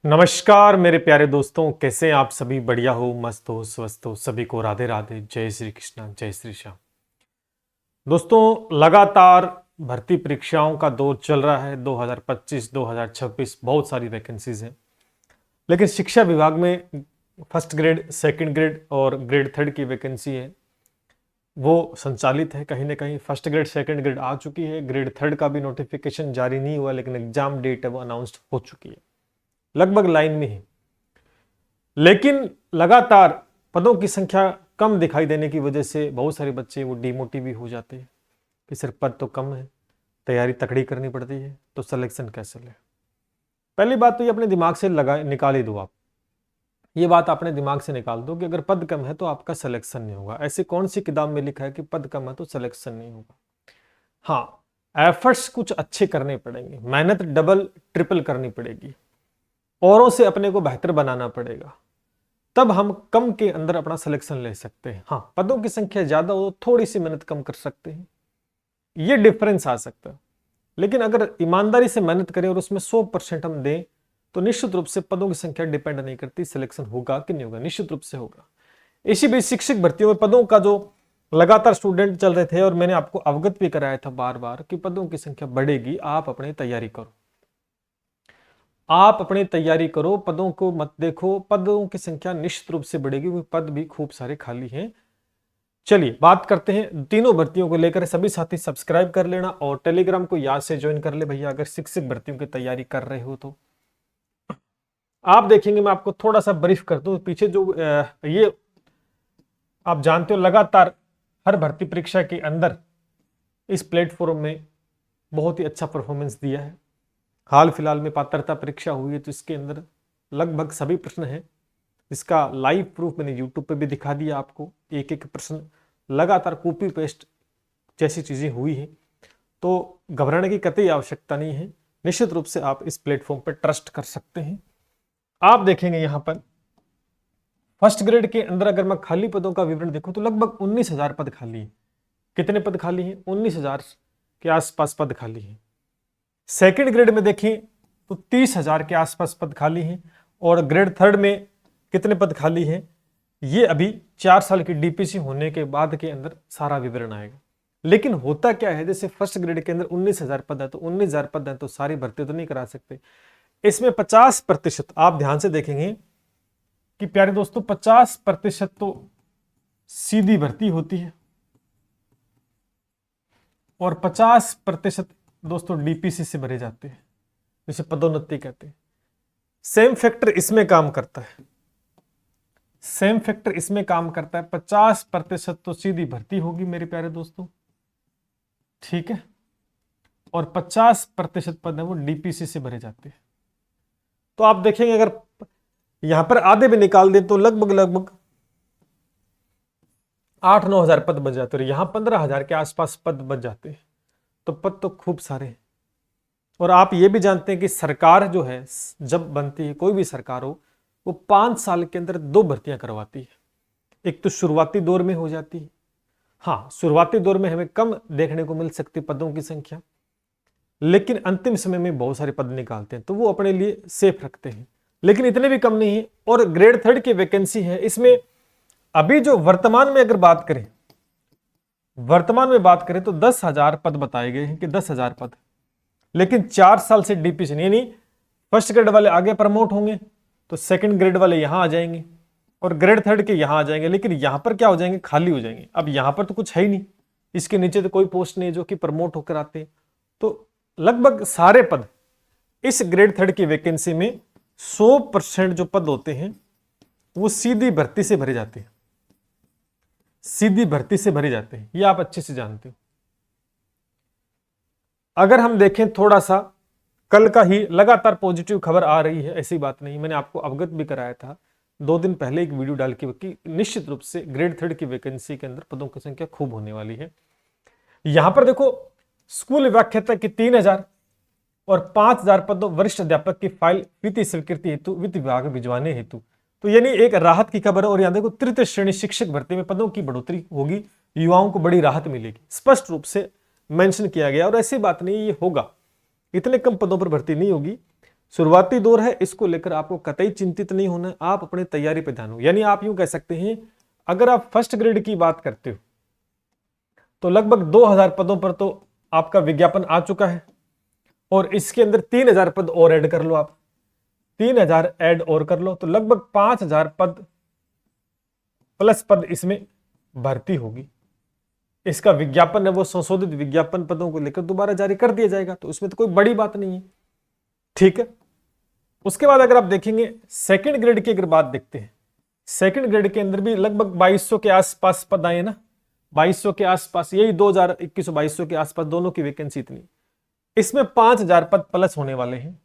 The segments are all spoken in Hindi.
नमस्कार मेरे प्यारे दोस्तों, कैसे हैं आप सभी? बढ़िया हो, मस्त हो, स्वस्थ हो? सभी को राधे राधे, जय श्री कृष्णा, जय श्री श्याम। दोस्तों, लगातार भर्ती परीक्षाओं का दौर चल रहा है। 2025 2026 बहुत सारी वैकेंसीज हैं, लेकिन शिक्षा विभाग में फर्स्ट ग्रेड, सेकंड ग्रेड और ग्रेड थर्ड की वैकेंसी है, वो संचालित है। कहीं ना कहीं फर्स्ट ग्रेड सेकंड ग्रेड आ चुकी है, ग्रेड थर्ड का भी नोटिफिकेशन जारी नहीं हुआ, लेकिन एग्जाम डेट है वो अनाउंस्ड हो चुकी है, लगभग लाइन में ही। लेकिन लगातार पदों की संख्या कम दिखाई देने की वजह से बहुत सारे बच्चे वो डिमोटिव हो जाते हैं कि सिर्फ पद तो कम है, तैयारी तकड़ी करनी पड़ती है, तो सिलेक्शन कैसे ले। पहली बात तो ये अपने दिमाग से निकाल ही दो। आप ये बात अपने दिमाग से निकाल दो कि अगर पद कम है तो आपका सिलेक्शन नहीं होगा। ऐसी कौन सी किताब में लिखा है कि पद कम है तो सिलेक्शन नहीं होगा? हाँ, एफर्ट्स कुछ अच्छे करने पड़ेंगे, मेहनत डबल ट्रिपल करनी पड़ेगी, औरों से अपने को बेहतर बनाना पड़ेगा, तब हम कम के अंदर अपना सिलेक्शन ले सकते हैं। हाँ, पदों की संख्या ज्यादा हो तो थोड़ी सी मेहनत कम कर सकते हैं, ये डिफरेंस आ सकता है। लेकिन अगर ईमानदारी से मेहनत करें और उसमें 100% हम दें तो निश्चित रूप से पदों की संख्या डिपेंड नहीं करती, सिलेक्शन होगा कि नहीं होगा, निश्चित रूप से होगा। इसी बीच शिक्षक भर्तियों में पदों का जो लगातार स्टूडेंट चल रहे थे, और मैंने आपको अवगत भी कराया था बार बार कि पदों की संख्या बढ़ेगी, आप अपनी तैयारी करो, आप अपनी तैयारी करो, पदों को मत देखो। पदों की संख्या निश्चित रूप से बढ़ेगी, क्योंकि पद भी खूब सारे खाली हैं। चलिए बात करते हैं तीनों भर्तियों को लेकर। सभी साथी सब्सक्राइब कर लेना और टेलीग्राम को याद से ज्वाइन कर ले भैया, अगर शिक्षक भर्तियों की तैयारी कर रहे हो तो। आप देखेंगे, मैं आपको थोड़ा सा ब्रीफ कर दूं पीछे जो ये आप जानते हो, लगातार हर भर्ती परीक्षा के अंदर इस प्लेटफॉर्म में बहुत ही अच्छा परफॉर्मेंस दिया है। हाल फिलहाल में पात्रता परीक्षा हुई है, तो इसके अंदर लगभग सभी प्रश्न हैं। इसका लाइव प्रूफ मैंने यूट्यूब पे भी दिखा दिया आपको, एक एक प्रश्न लगातार कॉपी पेस्ट जैसी चीजें हुई हैं। तो घबराने की कतई आवश्यकता नहीं है, निश्चित रूप से आप इस प्लेटफॉर्म पर ट्रस्ट कर सकते हैं। आप देखेंगे यहां पर फर्स्ट ग्रेड के अंदर अगर मैं खाली पदों का विवरण देखूं तो लगभग 19,000 पद खाली है। कितने पद खाली हैं? 19,000 के आसपास पद खाली है। सेकंड ग्रेड में देखें तो 30,000 के आसपास पद खाली हैं, और ग्रेड थर्ड में कितने पद खाली हैं ये अभी 4 साल की डीपीसी होने के बाद के अंदर सारा विवरण आएगा। लेकिन होता क्या है, जैसे फर्स्ट ग्रेड के अंदर 19,000 पद है, तो 19,000 पद है तो सारी भर्ती तो नहीं करा सकते। इसमें 50% आप ध्यान से देखेंगे कि प्यारे दोस्तों 50% तो सीधी भर्ती होती है, और 50% दोस्तों डीपीसी से भरे जाते हैं, जिसे पदोन्नति कहते हैं। सेम फैक्टर इसमें काम करता है, सेम फैक्टर इसमें काम करता है। 50% तो सीधी भर्ती होगी मेरे प्यारे दोस्तों, ठीक है, और 50% पद है वो डीपीसी से भरे जाते हैं। तो आप देखेंगे अगर यहां पर आधे भी निकाल दें तो लगभग 8-9 हजार पद बच जाते हैं, और यहां 15,000 के आसपास पद बच जाते हैं। तो पद तो खूब सारे हैं। और आप ये भी जानते हैं कि सरकार जो है जब बनती है, कोई भी सरकार हो, वो 5 साल के अंदर 2 भर्तियां करवाती है। एक तो शुरुआती दौर में हो जाती है, हाँ शुरुआती दौर में हमें कम देखने को मिल सकती पदों की संख्या, लेकिन अंतिम समय में बहुत सारे पद निकालते हैं, तो वो अपने लिए सेफ रखते हैं, लेकिन इतने भी कम नहीं है। और ग्रेड थर्ड की वैकेंसी है इसमें। अभी जो वर्तमान में अगर बात करें, वर्तमान में बात करें तो 10,000 पद बताए गए हैं कि 10,000 पद, लेकिन 4 साल से डीपीसी यानी फर्स्ट ग्रेड वाले आगे प्रमोट होंगे, तो सेकंड ग्रेड वाले यहां आ जाएंगे, और ग्रेड थर्ड के यहां आ जाएंगे, लेकिन यहां पर क्या हो जाएंगे? खाली हो जाएंगे। अब यहां पर तो कुछ है ही नहीं, इसके नीचे तो कोई पोस्ट नहीं है जो कि प्रमोट होकर आते हैं। तो लगभग सारे पद इस ग्रेड थर्ड की वैकेंसी में 100% जो पद होते हैं वो सीधी भर्ती से भरे जाते हैं, सीधी भर्ती से भरे जाते हैं, ये आप अच्छे से जानते हो। अगर हम देखें थोड़ा सा, कल का ही लगातार पॉजिटिव खबर आ रही है, ऐसी बात नहीं, मैंने आपको अवगत भी कराया था 2 दिन पहले एक वीडियो डाल के कि निश्चित रूप से ग्रेड थर्ड की वैकेंसी के अंदर पदों की संख्या खूब होने वाली है। यहां पर देखो, स्कूल व्याख्याता की 3,000 और 5,000 पदों वरिष्ठ अध्यापक की फाइल वित्तीय स्वीकृति हेतु वित्त विभाग में भिजवाने हेतु, तो यानी एक राहत की खबर है। और यहां देखो तृतीय श्रेणी शिक्षक भर्ती में पदों की बढ़ोतरी होगी, युवाओं को बड़ी राहत मिलेगी, स्पष्ट रूप से मेंशन किया गया। और ऐसी बात नहीं, ये होगा, इतने कम पदों पर भर्ती नहीं होगी। शुरुआती दौर है, इसको लेकर आपको कतई चिंतित नहीं होना, आप अपनी तैयारी पे ध्यान हो। यानी आप यूं कह सकते हैं, अगर आप फर्स्ट ग्रेड की बात करते हो तो लगभग 2000 पदों पर तो आपका विज्ञापन आ चुका है, और इसके अंदर 3000 पद और ऐड कर लो। आप 3000 ऐड और कर लो तो लगभग 5000 पद प्लस पद इसमें भर्ती होगी। इसका विज्ञापन है वो संशोधित विज्ञापन पदों को लेकर दोबारा जारी कर दिया जाएगा, तो उसमें तो कोई बड़ी बात नहीं है, ठीक है। उसके बाद अगर आप देखेंगे सेकंड ग्रेड की अगर बात देखते हैं, सेकंड ग्रेड के अंदर भी लगभग 2200 के आसपास पद आए ना, 2200 के आसपास, यही 2021 2200 के आसपास दोनों की वैकेंसी इतनी। इसमें 5000 पद प्लस होने वाले हैं,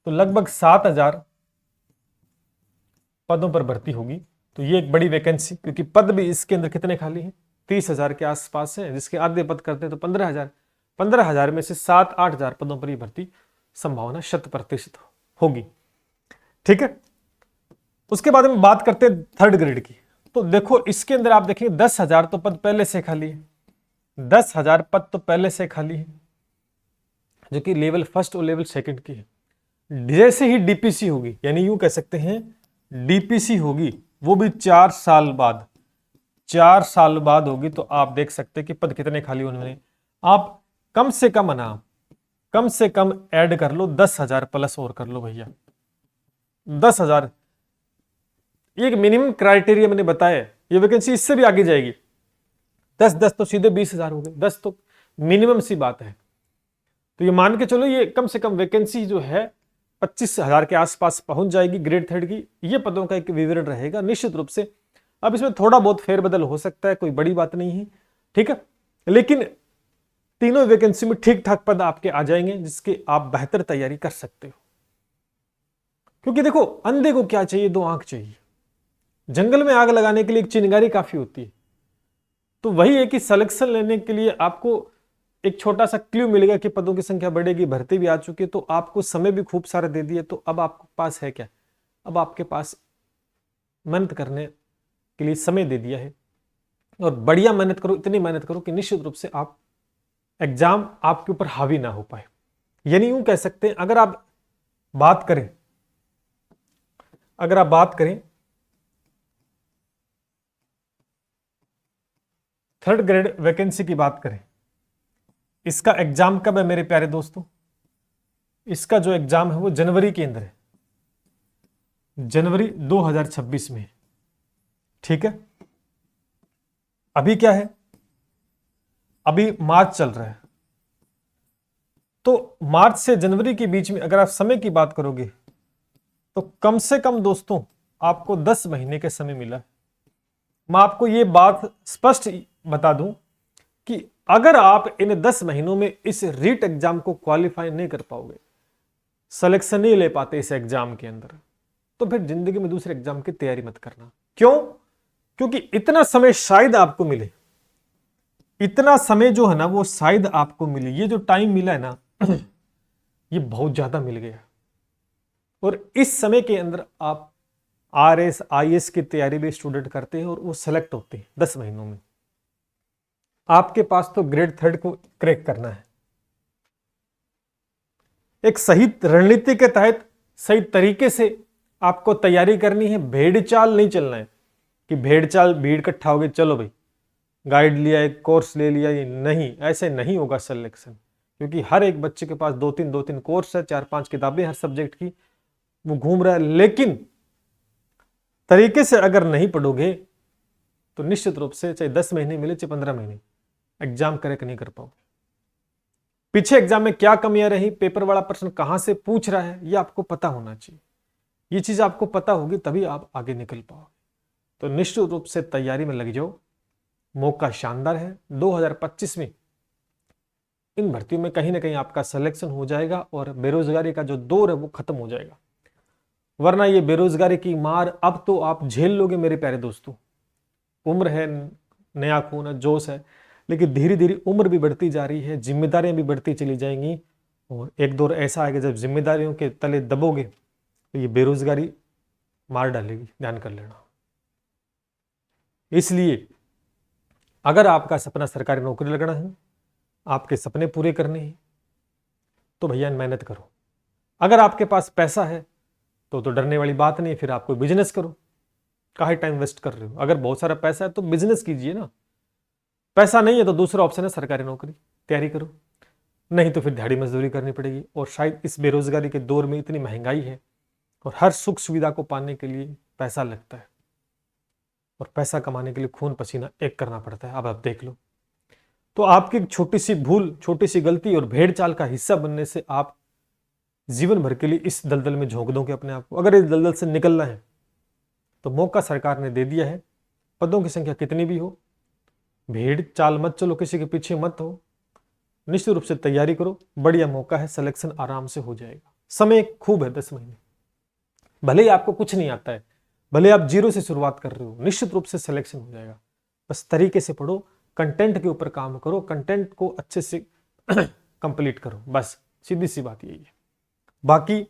तो लगभग 7000 पदों पर भर्ती होगी। तो ये एक बड़ी वैकेंसी, क्योंकि पद भी इसके अंदर कितने खाली हैं, 30,000 के आसपास है, जिसके आधे पद करते हैं तो 15,000 में से 7-8 हजार पदों पर ही भर्ती संभावना 100% होगी, ठीक है। उसके बाद में बात करते हैं थर्ड ग्रेड की। तो देखो इसके अंदर आप देखेंगे 10,000 तो पद पहले से खाली है, 10,000 पद तो पहले से खाली है, जो कि लेवल फर्स्ट और लेवल सेकंड की है। जैसे ही डीपीसी होगी, यानी यूं कह सकते हैं डीपीसी होगी, वो भी 4 साल बाद, 4 साल बाद होगी, तो आप देख सकते हैं कि पद कितने खाली होने वाले। आप कम से कम ना, कम से कम ऐड कर लो, 10,000 प्लस और कर लो भैया, 10,000। एक मिनिमम क्राइटेरिया मैंने बताया, ये वैकेंसी इससे भी आगे जाएगी, 10-10 तो सीधे 20,000 हो गए, 10 तो मिनिमम सी बात है। तो ये मान के चलो, ये कम से कम वैकेंसी जो है 25,000 के आसपास पहुंच जाएगी ग्रेड थर्ड की। ये पदों का एक विवरण रहेगा निश्चित रूप से। अब इसमें थोड़ा बहुत फेरबदल हो सकता है, कोई बड़ी बात नहीं है, ठीक है, लेकिन तीनों वैकेंसी में ठीक ठाक पद आपके आ जाएंगे, जिसके आप बेहतर तैयारी कर सकते हो। क्योंकि देखो, अंधे को क्या चाहिए, 2 आंख चाहिए। जंगल में आग लगाने के लिए एक चिंगारी काफी होती है। तो वही है कि सिलेक्शन लेने के लिए आपको एक छोटा सा क्लू मिलेगा कि पदों की संख्या बढ़ेगी, भर्ती भी आ चुकी है, तो आपको समय भी खूब सारा दे दिया। तो अब आपके पास है क्या, अब आपके पास मेहनत करने के लिए समय दे दिया है, और बढ़िया मेहनत करो, इतनी मेहनत करो कि निश्चित रूप से आप एग्जाम आपके ऊपर हावी ना हो पाए। यानी यूं कह सकते हैं, अगर आप बात करें थर्ड ग्रेड वैकेंसी की बात करें, इसका एग्जाम कब है मेरे प्यारे दोस्तों? इसका जो एग्जाम है वो जनवरी के अंदर है, जनवरी 2026 में, ठीक है। अभी क्या है, अभी मार्च चल रहा है, तो मार्च से जनवरी के बीच में अगर आप समय की बात करोगे तो कम से कम दोस्तों आपको 10 महीने के समय मिला है। मैं आपको ये बात स्पष्ट बता दूं कि अगर आप इन 10 महीनों में इस रीट एग्जाम को क्वालिफाई नहीं कर पाओगे, सिलेक्शन नहीं ले पाते इस एग्जाम के अंदर, तो फिर जिंदगी में दूसरे एग्जाम की तैयारी मत करना। क्यों? क्योंकि इतना समय शायद आपको मिले, इतना समय जो है ना वो शायद आपको मिले। ये जो टाइम मिला है ना ये बहुत ज्यादा मिल गया, और इस समय के अंदर आप RS IS की तैयारी भी स्टूडेंट करते हैं और वो सेलेक्ट होते हैं 10 महीनों में। आपके पास तो ग्रेड थर्ड को क्रैक करना है, एक सही रणनीति के तहत सही तरीके से आपको तैयारी करनी है। भेड़ चाल नहीं चलना है कि भेड़ चाल भीड़ इकट्ठा हो गई, चलो भाई गाइड लिया, एक कोर्स ले लिया, ये नहीं, ऐसे नहीं होगा सिलेक्शन। क्योंकि हर एक बच्चे के पास 2-3 कोर्स है, 4-5 किताबें हर सब्जेक्ट की, वो घूम रहा है। लेकिन तरीके से अगर नहीं पढ़ोगे तो निश्चित रूप से चाहे 10 महीने मिले चाहे 15 महीने, एग्जाम क्रैक नहीं कर पाओगे। पीछे एग्जाम में क्या कमियां रही, पेपर वाला प्रश्न कहां से पूछ रहा है, ये आपको पता होना चाहिए। ये चीज आपको पता होगी तभी आप आगे निकल पाओगे। तो निश्चित रूप से तैयारी में लग जाओ, मौका शानदार है। 2025 में इन भर्तियों में कहीं ना कहीं आपका सिलेक्शन हो जाएगा और बेरोजगारी का जो दौर है वो खत्म हो जाएगा। वरना ये बेरोजगारी की मार अब तो आप झेल लोगे मेरे प्यारे दोस्तों। उम्र है, नया खून है, जोश है, लेकिन धीरे धीरे उम्र भी बढ़ती जा रही है, जिम्मेदारियां भी बढ़ती चली जाएंगी, और एक दौर ऐसा आएगा जब जिम्मेदारियों के तले दबोगे तो ये बेरोजगारी मार डालेगी, ध्यान कर लेना। इसलिए अगर आपका सपना सरकारी नौकरी लगना है, आपके सपने पूरे करने हैं, तो भैया मेहनत करो। अगर आपके पास पैसा है तो डरने वाली बात नहीं, फिर आप कोई बिजनेस करो, काहे टाइम वेस्ट कर रहे हो। अगर बहुत सारा पैसा है तो बिजनेस कीजिए ना। पैसा नहीं है तो दूसरा ऑप्शन है सरकारी नौकरी, तैयारी करो, नहीं तो फिर दिहाड़ी मजदूरी करनी पड़ेगी। और शायद इस बेरोजगारी के दौर में इतनी महंगाई है और हर सुख सुविधा को पाने के लिए पैसा लगता है, और पैसा कमाने के लिए खून पसीना एक करना पड़ता है। अब आप देख लो, तो आपकी एक छोटी सी भूल, छोटी सी गलती और भेड़ चाल का हिस्सा बनने से आप जीवन भर के लिए इस दलदल में झोंक दोगे अपने आप को। अगर इस दलदल से निकलना है तो मौका सरकार ने दे दिया है, पदों की संख्या कितनी भी हो, भेड़ चाल मत चलो, किसी के पीछे मत हो, निश्चित रूप से तैयारी करो, बढ़िया मौका है, सिलेक्शन आराम से हो जाएगा। समय खूब है, 10 महीने। भले ही आपको कुछ नहीं आता है, भले आप जीरो से शुरुआत कर रहे हो, निश्चित रूप से सिलेक्शन हो जाएगा। बस तरीके से पढ़ो, कंटेंट के ऊपर काम करो, कंटेंट को अच्छे से कंप्लीट करो, बस सीधी सी बात यही है। बाकी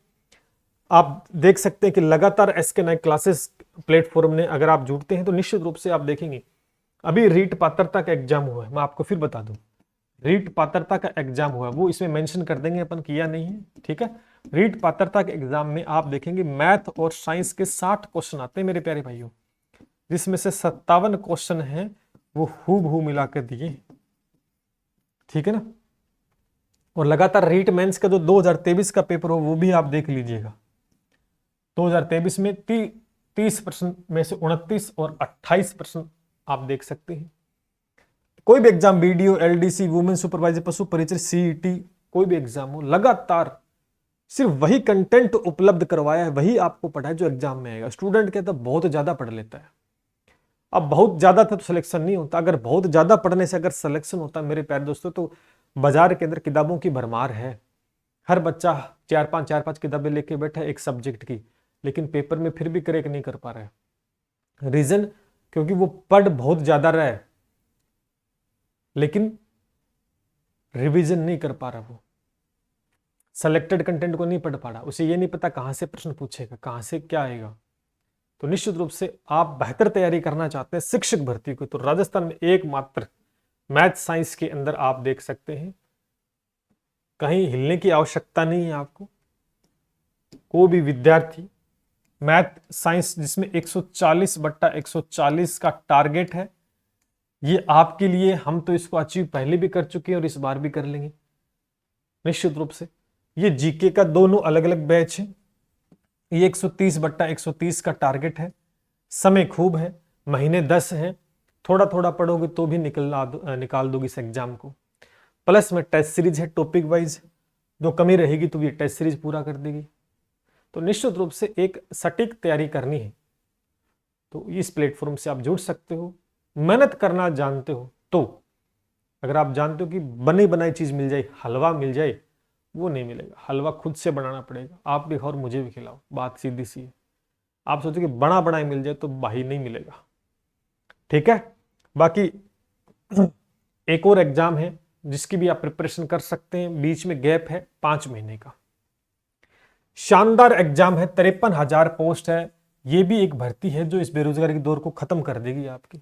आप देख सकते हैं कि लगातार SK नाइक क्लासेस प्लेटफॉर्म ने अगर आप जुड़ते हैं तो निश्चित रूप से आप देखेंगे। अभी रीट पात्रता का एग्जाम हुआ है, मैं आपको फिर बता दूं, रीट पात्रता का एग्जाम हुआ है, वो इसमें मेंशन कर देंगे, अपन किया नहीं है, ठीक है। रीट पात्रता के एग्जाम में आप देखेंगे मैथ और साइंस के 60 क्वेश्चन आते हैं मेरे प्यारे भाइयों, जिसमें से 57 क्वेश्चन हैं वो हूबहू मिला कर दिए, ठीक है ना। और लगातार रीट मेंस का जो 2023 का पेपर हो वो भी आप देख लीजिएगा। 2023 में 30% में से 29 और 28% आप देख सकते हैं। कोई भी exam, BDO, LDC, women supervisor, पशु परिचय, CET, कोई भी एग्जाम हो, लगातार सिर्फ वही कंटेंट उपलब्ध करवाया है, वही आपको पढ़ाया जो एग्जाम में आएगा। स्टूडेंट कहता है बहुत ज्यादा पढ़ लेता है। अब बहुत ज्यादा था तो सिलेक्शन नहीं होता, अगर बहुत ज्यादा पढ़ने से अगर सिलेक्शन होता मेरे प्यारे दोस्तों, तो बाजार के अंदर किताबों की भरमार है, हर बच्चा 4-5 किताबें लेके बैठा है एक सब्जेक्ट की, लेकिन पेपर में फिर भी क्रैक नहीं कर पा रहा है। रीजन, क्योंकि वो पढ़ बहुत ज्यादा रहा है लेकिन रिवीजन नहीं कर पा रहा, वो सेलेक्टेड कंटेंट को नहीं पढ़ पा रहा, उसे ये नहीं पता कहां से प्रश्न पूछेगा, कहां से क्या आएगा। तो निश्चित रूप से आप बेहतर तैयारी करना चाहते हैं शिक्षक भर्ती को, तो राजस्थान में एकमात्र मैथ साइंस के अंदर आप देख सकते हैं, कहीं हिलने की आवश्यकता नहीं है आपको। कोई भी विद्यार्थी मैथ साइंस जिसमें 140/140 का टारगेट है, ये आपके लिए, हम तो इसको अचीव पहले भी कर चुके हैं और इस बार भी कर लेंगे निश्चित रूप से। ये जीके का दोनों अलग अलग बैच है, ये 130/130 का टारगेट है, समय खूब है, महीने 10 हैं, थोड़ा थोड़ा पढ़ोगे तो भी निकाल दोगे इस एग्जाम को। प्लस में टेस्ट सीरीज है, टॉपिक वाइज जो कमी रहेगी तो ये टेस्ट सीरीज पूरा कर देगी। तो निश्चित रूप से एक सटीक तैयारी करनी है तो इस प्लेटफॉर्म से आप जुड़ सकते हो। मेहनत करना जानते हो तो, अगर आप जानते हो कि बनी बनाई चीज मिल जाए, हलवा मिल जाए, वो नहीं मिलेगा, हलवा खुद से बनाना पड़ेगा। आप भी खाओ, मुझे भी खिलाओ, बात सीधी सी है। आप सोचो कि बना बनाई मिल जाए तो भाई नहीं मिलेगा, ठीक है। बाकी एक और एग्जाम है जिसकी भी आप प्रिपरेशन कर सकते हैं, बीच में गैप है 5 महीने का, शानदार एग्जाम है, 53,000 पोस्ट है। ये भी एक भर्ती है जो इस बेरोजगारी के दौर को खत्म कर देगी आपकी।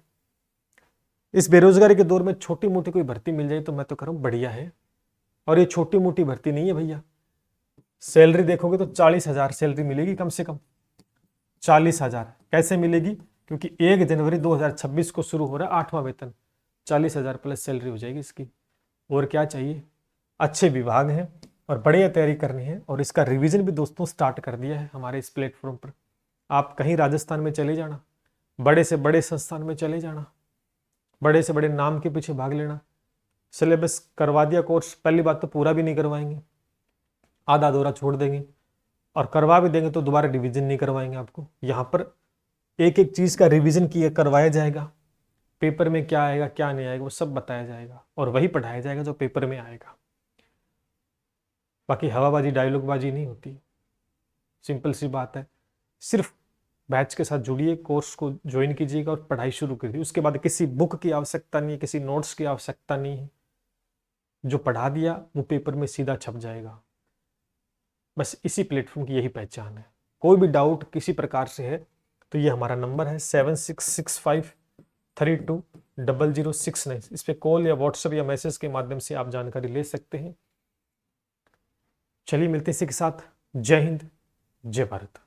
इस बेरोजगारी के दौर में छोटी मोटी कोई भर्ती मिल जाए तो मैं तो कह रहा हूं बढ़िया है। और ये छोटी मोटी भर्ती नहीं है भैया, सैलरी देखोगे तो 40,000 सैलरी मिलेगी कम से कम, 40,000 कैसे मिलेगी, क्योंकि 1 जनवरी 2026 को शुरू हो रहा है 8वां वेतन, 40,000 प्लस सैलरी हो जाएगी इसकी। और क्या चाहिए, अच्छे विभाग हैं और बढ़िया तैयारी करनी है। और इसका रिवीजन भी दोस्तों स्टार्ट कर दिया है हमारे इस प्लेटफॉर्म पर। आप कहीं राजस्थान में चले जाना, बड़े से बड़े संस्थान में चले जाना, बड़े से बड़े नाम के पीछे भाग लेना, सिलेबस करवा दिया कोर्स, पहली बात तो पूरा भी नहीं करवाएंगे, आधा अधूरा छोड़ देंगे, और करवा भी देंगे तो दोबारा रिवीजन नहीं करवाएंगे आपको। यहाँ पर एक एक चीज का रिवीजन किया करवाया जाएगा, पेपर में क्या आएगा क्या नहीं आएगा वो सब बताया जाएगा और वही पढ़ाया जाएगा जो पेपर में आएगा। बाकी हवाबाजी डायलॉगबाजी नहीं होती, सिंपल सी बात है। सिर्फ बैच के साथ जुड़िए, कोर्स को ज्वाइन कीजिएगा और पढ़ाई शुरू कीजिए। उसके बाद किसी बुक की आवश्यकता नहीं है, किसी नोट्स की आवश्यकता नहीं है, जो पढ़ा दिया वो पेपर में सीधा छप जाएगा। बस इसी प्लेटफॉर्म की यही पहचान है। कोई भी डाउट किसी प्रकार से है तो ये हमारा नंबर है 7665320069। इस पे कॉल या व्हाट्सएप या मैसेज के माध्यम से आप जानकारी ले सकते हैं। चलिए मिलते हैं इसी के साथ जय हिंद, जय भारत।